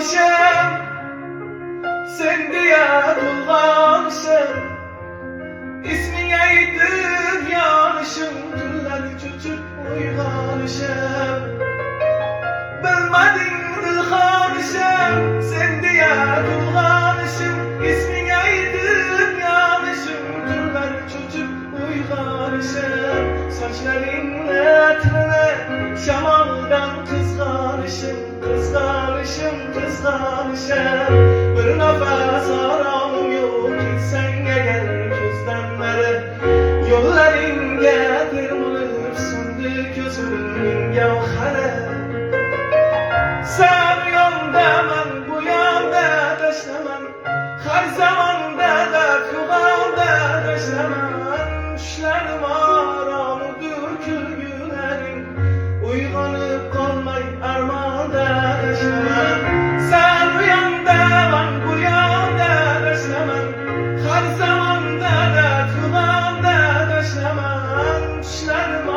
tulganışım, sen diye tulganışım. İsmin aydır yanışım, günler çöçüp uyganışım. Bilmedin dilhanışım, sen diye tulganışım. İsmin aydır yanışım, günler çöçüp uyganışım. Saçlarınla tınını şamaldan kızganışım, kızganışım, kızganışım. Bir nefes aramım yok, gitsen gel gözden beri. Yolların getirmeyip söndü gözümün gavheri. Sen bu yanda ben bu yanda taşlamam, her zamanda da kıvamda taşlamam. Düşlerim aramı dökülgülerim, uyganıp kalmay armağanda taşlamam. Sen bu yanda ben bu yanda taşlamam, her zamanda da kıvamda taşlamam. Düşlerim